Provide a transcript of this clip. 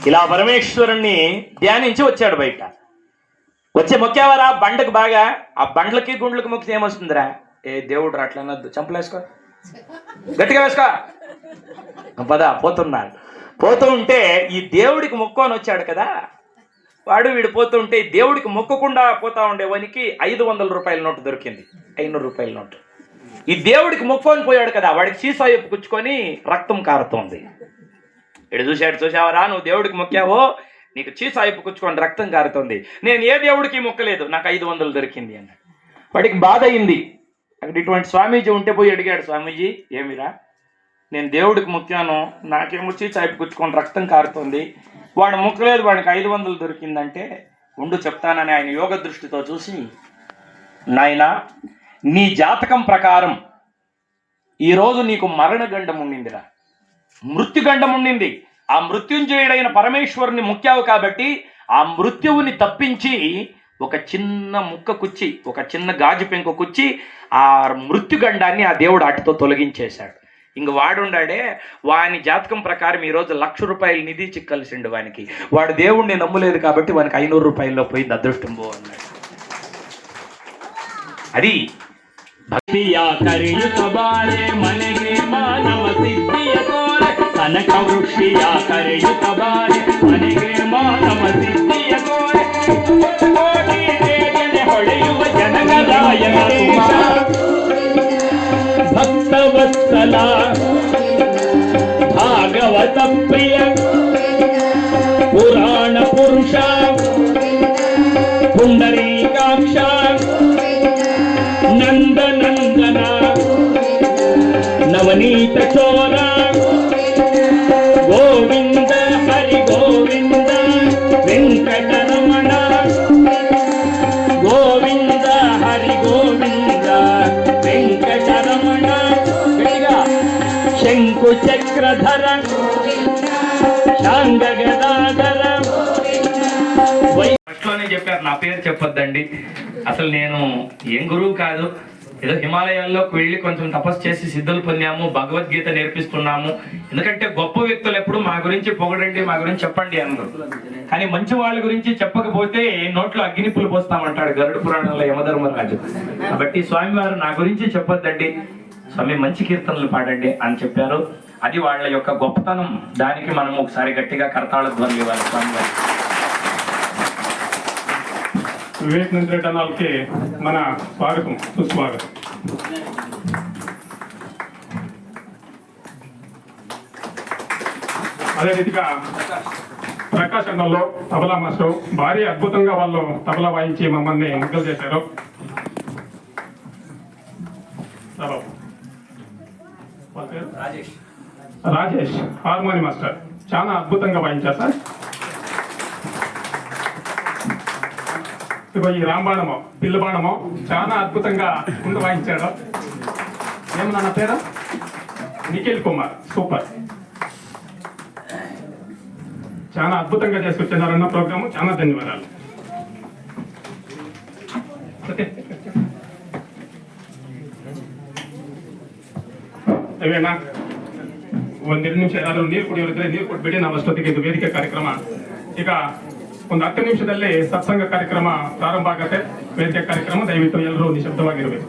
ఇలా పరమేశ్వరుణ్ణి ధ్యానించి వచ్చాడు. బయట వచ్చే మొక్కేవారా బండకు బాగా, ఆ బండ్లకి గుండ్లకి మొక్కితే ఏమొస్తుందిరా? ఏ దేవుడు రా అట్లా అనొద్దు, చంపలేసుకో, గట్టిగా వేసుకో, పద పోతున్నాడు. పోతూ ఉంటే ఈ దేవుడికి మొక్కొని వచ్చాడు కదా వాడు, వీడు పోతూ ఉంటే దేవుడికి మొక్కకుండా పోతా ఉండేవానికి 500 రూపాయల నోటు దొరికింది, 500 రూపాయల నోటు. ఈ దేవుడికి మొక్కొని పోయాడు కదా, వాడికి సీసా ఎప్పుకుచ్చుకొని రక్తం కారుతోంది. ఇడు చూశాడు, చూసావరా నువ్వు దేవుడికి మొక్కావో నీకు చీసా ఎప్పుకుచ్చుకొని రక్తం కారుతోంది, నేను ఏ దేవుడికి మొక్కలేదు, నాకు 500 దొరికింది అన్నాడు. వాడికి బాధ అయింది. అక్కడ ఇటువంటి స్వామీజీ ఉంటే పోయి అడిగాడు, స్వామీజీ ఏమిరా, నేను దేవుడికి మొక్కాను, నాకేమో చీసా ఎప్పుకుచ్చుకొని రక్తం కారుతోంది, వాడు మొక్కలేదు, వాడికి 500 దొరికిందంటే, ఉండు చెప్తానని ఆయన యోగ దృష్టితో చూసి, నాయనా నీ జాతకం ప్రకారం ఈరోజు నీకు మరణగండం ఉండిందిరా, మృత్యుగండం ఉండింది. ఆ మృత్యుంజయుడైన పరమేశ్వరుని మొక్కావు కాబట్టి ఆ మృత్యువుని తప్పించి ఒక చిన్న ముక్క కుచ్చి, ఒక చిన్న గాజు పెంకు కుచ్చి ఆ మృత్యుగండాన్ని ఆ దేవుడు అటుతో తొలగించేశాడు. ఇంక వాడుండాడే, వాని జాతకం ప్రకారం ఈరోజు 1,00,000 రూపాయలు నిధి చిక్కలిసిండు వానికి. వాడు దేవుణ్ణి నమ్మలేదు కాబట్టి వానికి 500 రూపాయల్లో పోయింది, అదృష్టం పో అన్నాడు. అది భక్తియా కరియుత బాలే మనగే మానవ సిద్ధియ కోర కనక వృక్షియా కరియుత బాలే మనగే మానవ సిద్ధియ కోర కోటి తేజన ಹೊಳೆಯುವ ಜನಗಲಾಯನ భక్తవత్సల భాగవత ప్రియ పురాణ పురుష పుండరీకాక్ష నందనందన నవనీత చోర గోవింద హరి గోవింద వెంకటరమణ గోవింద హరి గోవింద వెంకటరమణ శంకు చక్రధర శాంగ గదాధర. ఫస్ట్లోనే చెప్పారు నా పేరు చెప్పొద్దండి, అసలు నేను ఏం గురువు కాదు, ఏదో హిమాలయాల్లోకి వెళ్ళి కొంచెం తపస్సు చేసి సిద్ధులు పొందాము, భగవద్గీత నేర్పిస్తున్నాము. ఎందుకంటే గొప్ప వ్యక్తులు ఎప్పుడు మా గురించి పొగడండి, మా గురించి చెప్పండి అందరూ, కానీ మంచి వాళ్ళ గురించి చెప్పకపోతే నోట్లో అగ్నిపులు పోస్తామంటాడు గరుడ పురాణంలో యమధర్మరాజు. కాబట్టి స్వామివారు నా గురించి చెప్పొద్దండి, స్వామి మంచి కీర్తనలు పాడండి అని చెప్పారు. అది వాళ్ళ యొక్క గొప్పతనం. దానికి మనం ఒకసారి గట్టిగా కరతాళ ధ్వనులు ఇవ్వాలి స్వామివారు. వివేకానంద టనాల్కి మన స్వాగతం, సుస్వాగతం. అదే రీతిగా ప్రకాశ్ అన్నంలో తబలా మాస్టర్ భారీ అద్భుతంగా వాళ్ళు తబలా వాయించి మమ్మల్ని ముగ్గులు చేశారు. రాజేష్ హార్మోని మాస్టర్ చాలా అద్భుతంగా వాయించారు సార్. ఇగో ఈ రాంబాణమో పిల్లబాణమో చాలా అద్భుతంగా ముందు వాయించాడు. ఏమన్నా నా పేరు నిఖిల్ కుమార్, సూపర్, చాలా అద్భుతంగా చేసుకొచ్చినారన్న ప్రోగ్రాము. చాలా ధన్యవాదాలు. ಅವೇನಾ ಒಂದೆರಡು ನಿಮಿಷ ಯಾರಾದರೂ ನೀರು ಕುಡಿಯೋರಿದ್ರೆ ನೀರು ಕೊಟ್ಬಿಡಿ. ನಾವು ಅಷ್ಟೊತ್ತಿಗೆ ಇದು ವೇದಿಕೆ ಕಾರ್ಯಕ್ರಮ ಈಗ ಒಂದು 10 ನಿಮಿಷದಲ್ಲಿ ಸತ್ಸಂಗ ಕಾರ್ಯಕ್ರಮ ಪ್ರಾರಂಭ ಆಗುತ್ತೆ. ವೇದಿಕೆ ಕಾರ್ಯಕ್ರಮ ದಯವಿಟ್ಟು ಎಲ್ಲರೂ ನಿಶಬ್ದವಾಗಿರಬೇಕು.